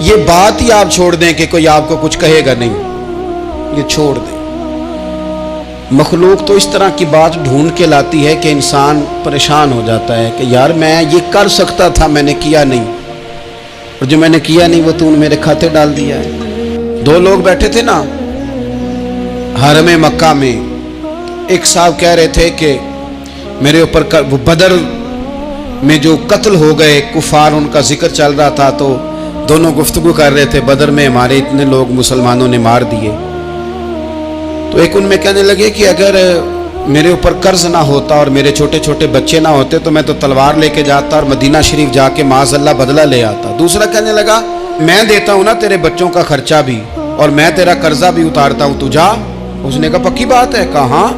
یہ بات ہی آپ چھوڑ دیں کہ کوئی آپ کو کچھ کہے گا نہیں، یہ چھوڑ دیں۔ مخلوق تو اس طرح کی بات ڈھونڈ کے لاتی ہے کہ انسان پریشان ہو جاتا ہے کہ یار میں یہ کر سکتا تھا، میں نے کیا نہیں، اور جو میں نے کیا نہیں وہ تو نے میرے کھاتے ڈال دیا ہے۔ دو لوگ بیٹھے تھے نا حرم مکہ میں، ایک صاحب کہہ رہے تھے کہ میرے اوپر وہ بدر میں جو قتل ہو گئے کفار، ان کا ذکر چل رہا تھا، تو دونوں گفتگو کر رہے تھے بدر میں ہمارے اتنے لوگ مسلمانوں نے مار دیے۔ تو ایک ان میں کہنے لگے کہ اگر میرے اوپر قرض نہ ہوتا اور میرے چھوٹے چھوٹے بچے نہ ہوتے تو میں تو تلوار لے کے جاتا اور مدینہ شریف جا کے معاذ اللہ بدلہ لے آتا۔ دوسرا کہنے لگا میں دیتا ہوں نا تیرے بچوں کا خرچہ بھی اور میں تیرا قرضہ بھی اتارتا ہوں، تو جا۔ اس نے کہا پکی بات ہے؟ کہا ہاں،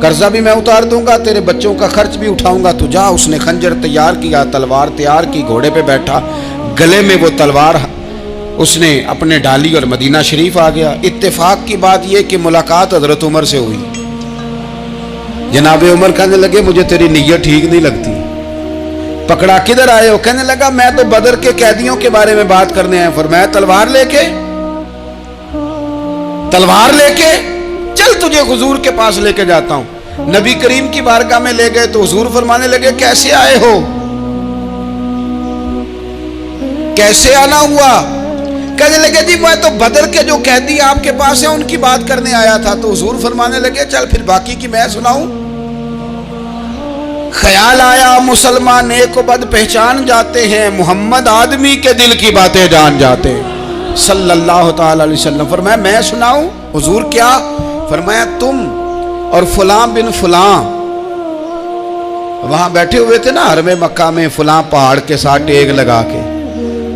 قرضہ بھی میں اتار دوں گا، تیرے بچوں کا خرچ بھی اٹھاؤں گا، تو جا۔ اس نے خنجر تیار کیا، تلوار تیار کی، گھوڑے پہ بیٹھا، گلے میں وہ تلوار اس نے اپنے ڈالی اور مدینہ شریف آ گیا۔ اتفاق کی بات یہ کہ ملاقات حضرت عمر سے ہوئی۔ جناب عمر کہنے لگے مجھے تیری نیت ٹھیک نہیں لگتی۔ پکڑا کدھر آئے ہو؟ کہنے لگا میں تو بدر کے قیدیوں کے بارے میں بات کرنے آیا۔ فرمایا تلوار لے کے؟ تلوار لے کے چل تجھے حضور کے پاس لے کے جاتا ہوں۔ نبی کریم کی بارگاہ میں لے گئے تو حضور فرمانے لگے کیسے آئے ہو؟ کیسے آنا ہوا؟ کہنے لگے جی میں تو بدر کے جو قیدی آپ کے پاس ہیں ان کی بات کرنے آیا تھا۔ تو حضور فرمانے لگے چل پھر باقی کی میں سناؤں۔ خیال آیا مسلمان نیک و بد پہچان جاتے ہیں، محمد آدمی کے دل کی باتیں جان جاتے ہیں صلی اللہ تعالی علیہ وسلم۔ فرمایا میں سناؤں؟ حضور کیا؟ فرمایا تم اور فلاں بن فلاں وہاں بیٹھے ہوئے تھے نا حرم مکہ میں فلاں پہاڑ کے ساتھ ٹیک لگا کے،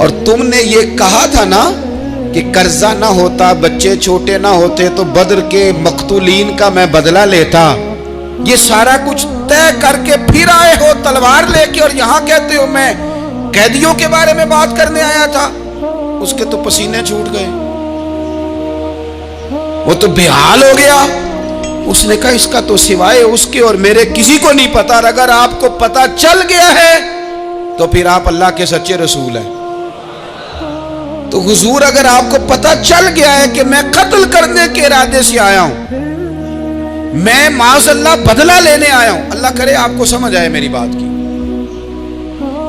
اور تم نے یہ کہا تھا نا کہ قرضہ نہ ہوتا، بچے چھوٹے نہ ہوتے تو بدر کے مقتولین کا میں بدلہ لیتا۔ یہ سارا کچھ طے کر کے پھر آئے ہو تلوار لے کے، اور یہاں کہتے ہو میں قیدیوں کے بارے میں بات کرنے آیا تھا۔ اس کے تو پسینے چھوٹ گئے، وہ تو بے حال ہو گیا۔ اس نے کہا اس کا تو سوائے اس کے اور میرے کسی کو نہیں پتا، اور اگر آپ کو پتا چل گیا ہے تو پھر آپ اللہ کے سچے رسول ہیں۔ تو حضور اگر آپ کو پتا چل گیا ہے کہ میں قتل کرنے کے ارادے سے آیا ہوں، میں معاذ اللہ بدلہ لینے آیا ہوں، اللہ کرے آپ کو سمجھ آئے میری بات کی۔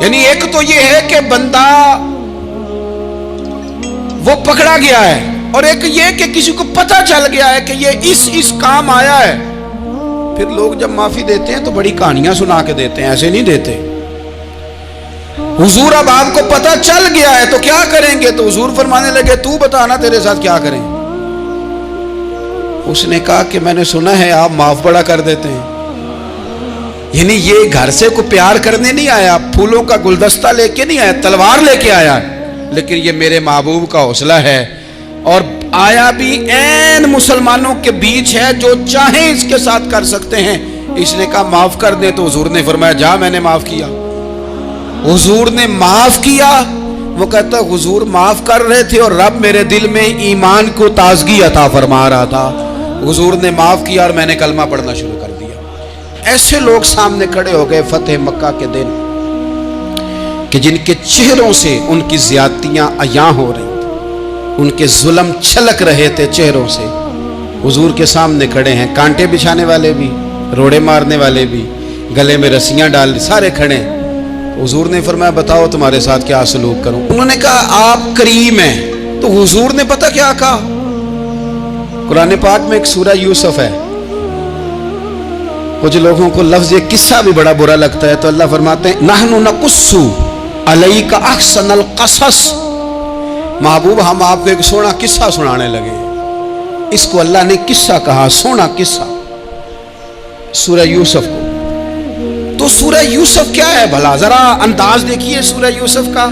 یعنی ایک تو یہ ہے کہ بندہ وہ پکڑا گیا ہے، اور ایک یہ کہ کسی کو پتا چل گیا ہے کہ یہ اس کام آیا ہے۔ پھر لوگ جب معافی دیتے ہیں تو بڑی کہانیاں سنا کے دیتے ہیں، ایسے نہیں دیتے۔ حضور اب آپ کو پتا چل گیا ہے تو کیا کریں گے؟ تو حضور فرمانے لگے تو بتانا تیرے ساتھ کیا کریں۔ اس نے کہا کہ میں نے سنا ہے آپ معاف بڑا کر دیتے ہیں۔ یعنی یہ گھر سے کوئی پیار کرنے نہیں آیا، پھولوں کا گلدستہ لے کے نہیں آیا، تلوار لے کے آیا، لیکن یہ میرے محبوب کا حوصلہ ہے، اور آیا بھی عین مسلمانوں کے بیچ ہے، جو چاہیں اس کے ساتھ کر سکتے ہیں۔ اس نے کہا معاف کر دیں، تو حضور نے فرمایا جا میں نے معاف کیا۔ حضور نے معاف کیا۔ وہ کہتا حضور معاف کر رہے تھے اور رب میرے دل میں ایمان کو تازگی عطا فرما رہا تھا۔ حضور نے معاف کیا اور میں نے کلمہ پڑھنا شروع کر دیا۔ ایسے لوگ سامنے کھڑے ہو گئے فتح مکہ کے دن کہ جن کے چہروں سے ان کی زیادتیاں عیاں ہو رہی تھیں، ان کے ظلم چھلک رہے تھے چہروں سے۔ حضور کے سامنے کھڑے ہیں، کانٹے بچھانے والے بھی، روڑے مارنے والے بھی، گلے میں رسیاں ڈال سارے کھڑے ہیں۔ حضور نے فرمایا بتاؤ تمہارے ساتھ کیا سلوک کروں؟ انہوں نے کہا آپ کریم ہیں۔ تو حضور نے پتہ کیا کہا؟ قرآن پاک میں ایک سورہ یوسف ہے، کچھ لوگوں کو لفظ یہ قصہ بھی بڑا برا لگتا ہے، تو اللہ فرماتے ہیں نحن نقص علیک احسن القصص، محبوب ہم آپ کو ایک سونا قصہ سنانے لگے۔ اس کو اللہ نے قصہ کہا، سونا قصہ، سورہ یوسف کو۔ تو سورہ یوسف کیا ہے بھلا؟ ذرا انداز دیکھیے سورہ یوسف کا۔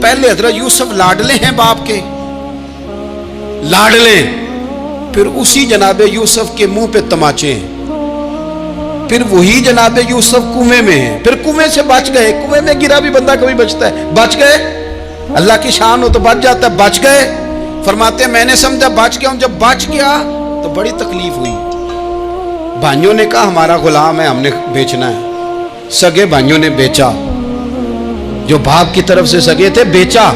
پہلے حضرت یوسف لاڈلے ہیں باپ کے، لاڈلے، پھر اسی جناب یوسف کے منہ پہ تماچے ہیں، پھر وہی جناب یوسف کنویں میں ہیں، پھر کنویں سے بچ گئے۔ کنویں میں گرا بھی بندہ کبھی بچتا ہے، بچ گئے، اللہ کی شان ہو تو بچ جاتا ہے، بچ گئے۔ فرماتے ہیں میں نے سمجھا بچ گیا ہوں، جب بچ گیا تو بڑی تکلیف ہوئی۔ بھائیوں نے کہا ہمارا غلام ہے، ہم نے بیچنا ہے۔ سگے بھائیوں نے بیچا، جو باپ کی طرف سے سگے تھے بیچا۔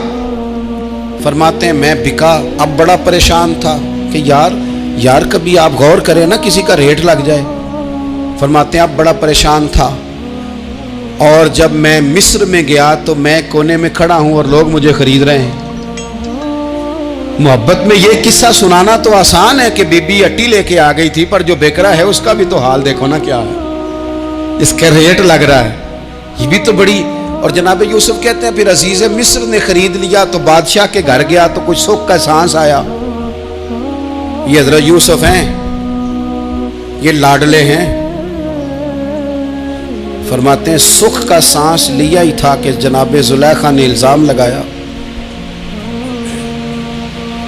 فرماتے ہیں میں بکا، اب بڑا پریشان تھا کہ یار کبھی آپ غور کریں نا کسی کا ریٹ لگ جائے. فرماتے ہیں اب بڑا پریشان تھا، اور جب میں مصر میں گیا تو میں کونے میں کھڑا ہوں اور لوگ مجھے خرید رہے ہیں. محبت میں یہ قصہ سنانا تو آسان ہے کہ بی بی اٹی لے کے آ گئی تھی، پر جو بیکرا ہے اس کا بھی تو حال دیکھو نا کیا ہے، اس کا ریٹ لگ رہا ہے. یہ بھی تو بڑی. اور جناب یوسف کہتے ہیں پھر عزیز مصر نے خرید لیا تو بادشاہ کے گھر گیا تو کچھ سکھ کا سانس آیا. یہ حضرت یوسف ہیں، یہ لاڈلے ہیں. فرماتے ہیں سکھ کا سانس لیا ہی تھا کہ جناب زلیخا نے الزام لگایا،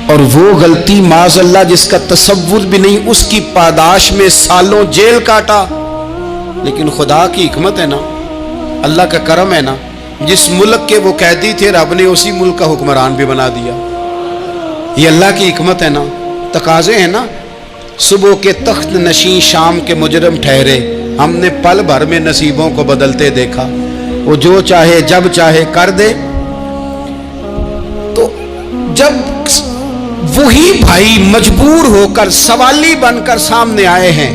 اور وہ غلطی معاذ اللہ جس کا تصور بھی نہیں، اس کی پاداش میں سالوں جیل کاٹا. لیکن خدا کی حکمت ہے نا، اللہ کا کرم ہے نا، جس ملک کے وہ قیدی تھے رب نے اسی ملک کا حکمران بھی بنا دیا. یہ اللہ کی حکمت ہے نا، تقاضے ہیں نا. صبح کے تخت نشین شام کے مجرم ٹھہرے، ہم نے پل بھر میں نصیبوں کو بدلتے دیکھا. وہ جو چاہے جب چاہے کر دے. تو جب وہی بھائی مجبور ہو کر سوالی بن کر سامنے آئے ہیں،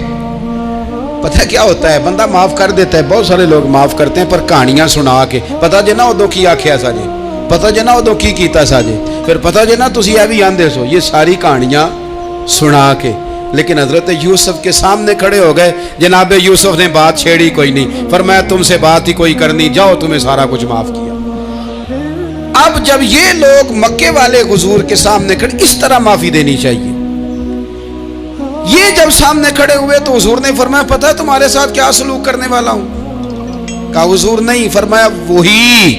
پتہ کیا ہوتا ہے، بندہ معاف کر دیتا ہے. بہت سارے لوگ معاف کرتے ہیں پر کہانیاں سنا کے، پتہ جے نا ادو کی آکھیا سا جے، پتہ جے نا ادو کی کیتا سا جے، پھر پتہ جے نا تسی اے بھی آندے سو. یہ ساری کہانیاں سنا کے. لیکن حضرت یوسف کے سامنے کھڑے ہو گئے. جناب یوسف نے بات چھیڑی کوئی نہیں، فرمایا تم سے بات ہی کوئی کرنی، جاؤ تمہیں سارا کچھ معاف کیا. اب جب یہ لوگ مکے والے حضور کے سامنے کھڑے، اس طرح معافی دینی چاہیے. یہ جب سامنے کھڑے ہوئے تو حضور نے فرمایا پتہ ہے تمہارے ساتھ کیا سلوک کرنے والا ہوں؟ کہا حضور نہیں. فرمایا وہی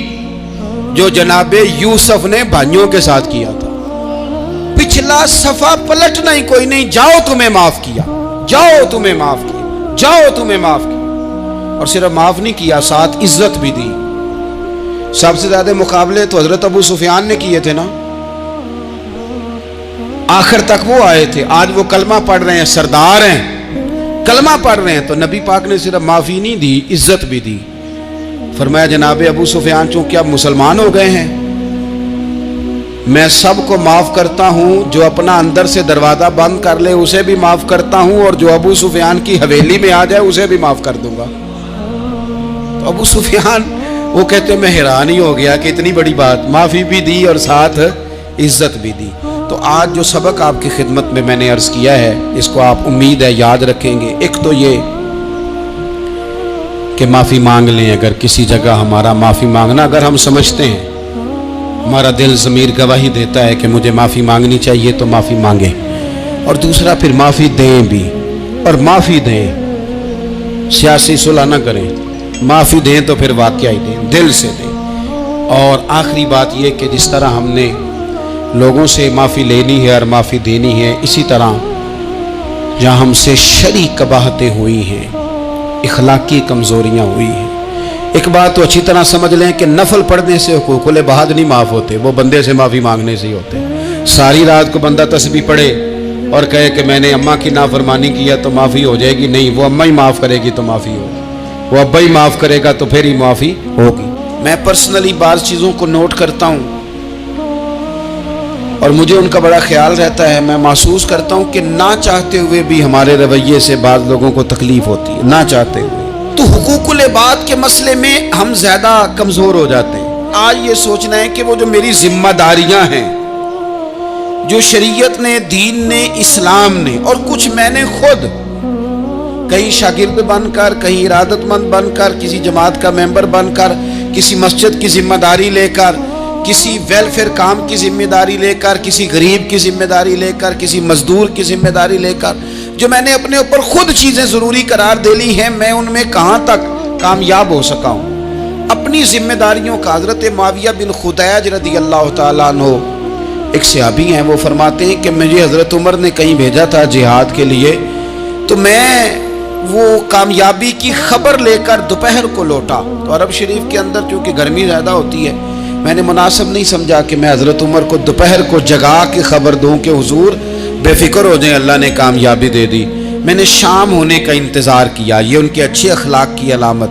جو جناب یوسف نے بھائیوں کے ساتھ کیا تھا. پچھلا صفحہ پلٹنا ہی کوئی نہیں، جاؤ تمہیں معاف کیا، جاؤ تمہیں معاف کیا، جاؤ تمہیں معاف کیا. اور صرف معاف نہیں کیا، ساتھ عزت بھی دی. سب سے زیادہ مقابلے تو حضرت ابو سفیان نے کیے تھے نا، آخر تک وہ آئے تھے. آج وہ کلمہ پڑھ رہے ہیں، سردار ہیں، کلمہ پڑھ رہے ہیں. تو نبی پاک نے صرف معافی نہیں دی، عزت بھی دی. فرمایا جناب ابو سفیان چونکہ اب مسلمان ہو گئے ہیں، میں سب کو معاف کرتا ہوں، جو اپنا اندر سے دروازہ بند کر لے اسے بھی معاف کرتا ہوں، اور جو ابو سفیان کی حویلی میں آ جائے اسے بھی معاف کر دوں گا. تو ابو سفیان وہ کہتے ہیں میں حیران ہی ہو گیا کہ اتنی بڑی بات، معافی بھی دی اور ساتھ عزت بھی دی. تو آج جو سبق آپ کی خدمت میں نے عرض کیا ہے، اس کو آپ امید ہے یاد رکھیں گے. ایک تو یہ کہ معافی مانگ لیں. اگر کسی جگہ ہمارا معافی مانگنا اگر ہم سمجھتے ہیں، ہمارا دل ضمیر گواہی دیتا ہے کہ مجھے معافی مانگنی چاہیے، تو معافی مانگیں. اور دوسرا پھر معافی دیں بھی، اور معافی دیں، سیاسی صلح نہ کریں. معافی دیں تو پھر واقعہ ہی دیں، دل سے دیں. اور آخری بات یہ کہ جس طرح ہم نے لوگوں سے معافی لینی ہے اور معافی دینی ہے، اسی طرح جہاں ہم سے شرعی قباحتیں ہوئی ہیں، اخلاقی کمزوریاں ہوئی ہیں، ایک بات تو اچھی طرح سمجھ لیں کہ نفل پڑھنے سے حقوق العباد نہیں معاف ہوتے، وہ بندے سے معافی مانگنے سے ہی ہوتے. ساری رات کو بندہ تسبیح پڑھے اور کہے کہ میں نے اماں کی نافرمانی کیا تو معافی ہو جائے گی، نہیں، وہ اماں ہی معاف کرے گی تو معافی ہوگی، وہ ابا ہی معاف کرے گا تو پھر ہی معافی ہوگی. میں پرسنلی بعض چیزوں کو نوٹ کرتا ہوں اور مجھے ان کا بڑا خیال رہتا ہے. میں محسوس کرتا ہوں کہ نہ چاہتے ہوئے بھی ہمارے رویے سے بعض لوگوں کو تکلیف ہوتی ہے، نہ چاہتے ہوئے. تو حقوق العباد کے مسئلے میں ہم زیادہ کمزور ہو جاتے ہیں. آج یہ سوچنا ہے کہ وہ جو میری ذمہ داریاں ہیں، جو شریعت نے، دین نے، اسلام نے، اور کچھ میں نے خود کہیں شاگرد بن کر، کہیں ارادت مند بن کر، کسی جماعت کا ممبر بن کر، کسی مسجد کی ذمہ داری لے کر، کسی ویلفیئر کام کی ذمہ داری لے کر، کسی غریب کی ذمہ داری لے کر، کسی مزدور کی ذمہ داری لے کر، جو میں نے اپنے اوپر خود چیزیں ضروری قرار دے لی ہیں، میں ان میں کہاں تک کامیاب ہو سکا ہوں. اپنی ذمہ داریوں کا حضرت معاویہ بن خدیج رضی اللہ تعالیٰ عنہ ایک صحابی ہیں، وہ فرماتے ہیں کہ مجھے حضرت عمر نے کہیں بھیجا تھا جہاد کے لیے، تو میں وہ کامیابی کی خبر لے کر دوپہر کو لوٹا. تو عرب شریف کے اندر چونکہ گرمی زیادہ ہوتی ہے، میں نے مناسب نہیں سمجھا کہ میں حضرت عمر کو دوپہر کو جگا کے خبر دوں کہ حضور بے فکر ہو جائیں، اللہ نے کامیابی دے دی. میں نے شام ہونے کا انتظار کیا، یہ ان کے اچھے اخلاق کی علامت.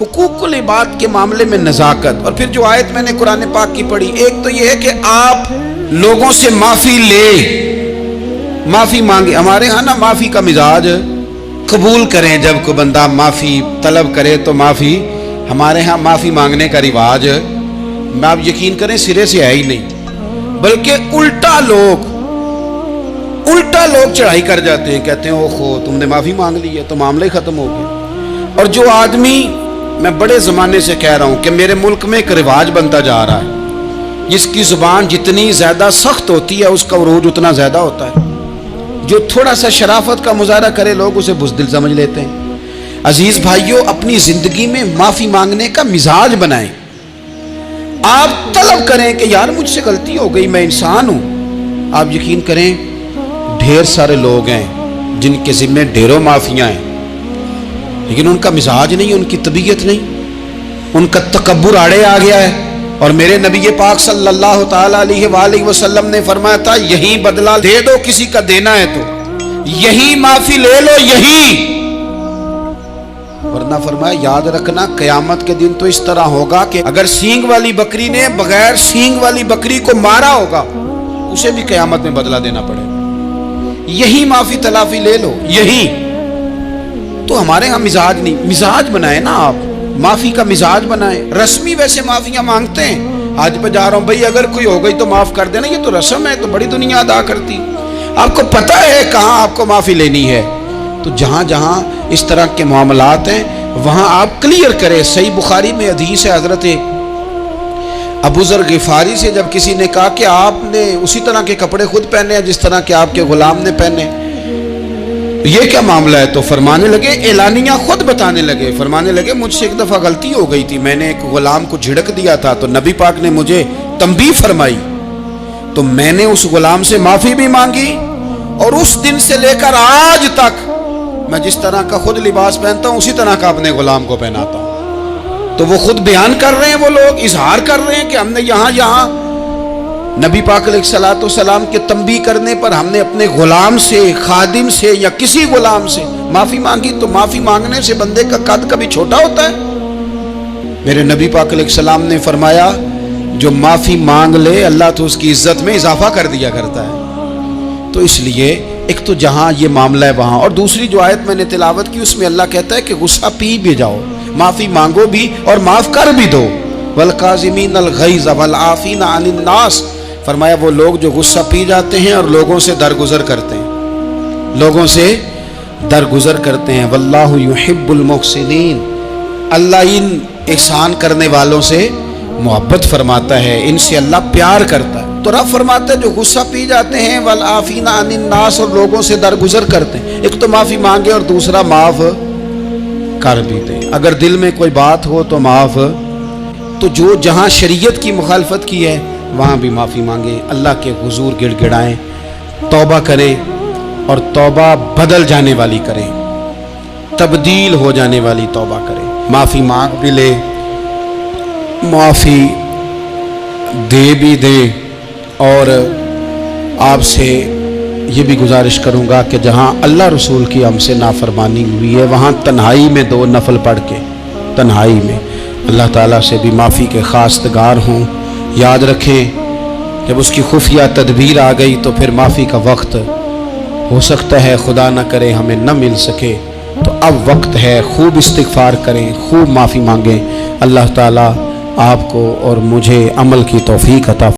حقوق العباد کے معاملے میں نزاکت. اور پھر جو آیت میں نے قرآن پاک کی پڑھی، ایک تو یہ ہے کہ آپ لوگوں سے معافی لے، معافی مانگے. ہمارے ہاں نا معافی کا مزاج، قبول کریں جب کوئی بندہ معافی طلب کرے تو معافی. ہمارے ہاں معافی مانگنے کا رواج میں آپ یقین کریں سرے سے ہے ہی نہیں، بلکہ الٹا لوگ چڑھائی کر جاتے ہیں، کہتے ہیں اوہو تم نے معافی مانگ لی ہے تو معاملہ ہی ختم ہو گیا. اور جو آدمی، میں بڑے زمانے سے کہہ رہا ہوں کہ میرے ملک میں ایک رواج بنتا جا رہا ہے، جس کی زبان جتنی زیادہ سخت ہوتی ہے اس کا عروج اتنا زیادہ ہوتا ہے. جو تھوڑا سا شرافت کا مظاہرہ کرے لوگ اسے بزدل سمجھ لیتے ہیں. عزیز بھائیوں، اپنی زندگی میں معافی مانگنے کا مزاج بنائیں. آپ طلب کریں کہ یار مجھ سے غلطی ہو گئی، میں انسان ہوں. آپ یقین کریں ڈھیر سارے لوگ ہیں جن کے ذمہ ڈھیروں معافیاں ہیں، لیکن ان کا مزاج نہیں، ان کی طبیعت نہیں، ان کا تکبر آڑے آ گیا ہے. اور میرے نبی پاک صلی اللہ تعالی علیہ وآلہ وسلم نے فرمایا تھا یہی بدلہ دے دو کسی کا دینا ہے تو، یہی معافی لے لو، یہی. ورنہ فرمایا یاد رکھنا قیامت کے دن تو اس طرح ہوگا کہ اگر سینگ والی بکری نے بغیر سینگ والی بکری کو مارا ہوگا اسے بھی قیامت میں بدلہ دینا پڑے گا. یہی معافی تلافی لے لو، یہی. تو ہمارے ہاں مزاج نہیں. مزاج بنائیں نا آپ، معافی کا مزاج بنائیں. رسمی ویسے معافیاں مانگتے ہیں، آج پہ جا رہا ہوں بھائی اگر کوئی ہو گئی تو معاف کر دینا، یہ تو رسم ہے، تو بڑی دنیا ادا کرتی. آپ کو پتہ ہے کہاں آپ کو معافی لینی ہے. تو جہاں جہاں اس طرح کے معاملات ہیں وہاں آپ کلیئر کریں. صحیح بخاری میں حدیث ہے حضرت ابو ذر غفاری سے، جب کسی نے کہا کہ آپ نے اسی طرح کے کپڑے خود پہنے ہیں جس طرح کہ آپ کے غلام نے پہنے، یہ کیا معاملہ ہے؟ تو فرمانے لگے، اعلانیہ خود بتانے لگے، فرمانے لگے مجھ سے ایک دفعہ غلطی ہو گئی تھی، میں نے ایک غلام کو جھڑک دیا تھا تو نبی پاک نے مجھے تنبیہ فرمائی، تو میں نے اس غلام سے معافی بھی مانگی، اور اس دن سے لے کر آج تک میں جس طرح کا خود لباس پہنتا ہوں اسی طرح کا اپنے غلام کو پہناتا ہوں. تو وہ خود بیان کر رہے ہیں، وہ لوگ اظہار کر رہے ہیں کہ ہم نے یہاں نبی پاک علیہ الصلوۃ والسلام کے تنبیہ کرنے پر ہم نے اپنے غلام سے، خادم سے یا کسی غلام سے معافی مانگی. تو معافی مانگنے سے بندے کا قد کبھی چھوٹا ہوتا ہے؟ میرے نبی پاک علیہ السلام نے فرمایا جو معافی مانگ لے اللہ تو اس کی عزت میں اضافہ کر دیا کرتا ہے. تو اس لیے ایک تو جہاں یہ معاملہ ہے وہاں، اور دوسری جو آیت میں نے تلاوت کی اس میں اللہ کہتا ہے کہ غصہ پی بھی جاؤ، معافی مانگو بھی اور معاف کر بھی دو. والکاظمین الغیظ والعافین عن الناس، فرمایا وہ لوگ جو غصہ پی جاتے ہیں اور لوگوں سے درگزر کرتے ہیں، لوگوں سے درگزر کرتے ہیں. واللہ یحب المحسنین، اللہ ان احسان کرنے والوں سے محبت فرماتا ہے، ان سے اللہ پیار کرتا ہے. تو رب فرماتا ہے جو غصہ پی جاتے ہیں والعافین عن الناس، اور لوگوں سے درگزر کرتے ہیں. ایک تو معافی مانگے اور دوسرا معاف کر بھی دیں. اگر دل میں کوئی بات ہو تو معاف. تو جو جہاں شریعت کی مخالفت کی ہے وہاں بھی معافی مانگے، اللہ کے حضور گڑ گڑائیں، توبہ کریں، اور توبہ بدل جانے والی کریں، تبدیل ہو جانے والی توبہ کریں. معافی مانگ بھی لے، معافی دے بھی دے. اور آپ سے یہ بھی گزارش کروں گا کہ جہاں اللہ رسول کی ہم سے نافرمانی ہوئی ہے وہاں تنہائی میں 2 نفل پڑھ کے، تنہائی میں اللہ تعالیٰ سے بھی معافی کے خواستگار ہوں. یاد رکھیں جب اس کی خفیہ تدبیر آ گئی تو پھر معافی کا وقت ہو سکتا ہے خدا نہ کرے ہمیں نہ مل سکے. تو اب وقت ہے، خوب استغفار کریں، خوب معافی مانگیں. اللہ تعالیٰ آپ کو اور مجھے عمل کی توفیق عطا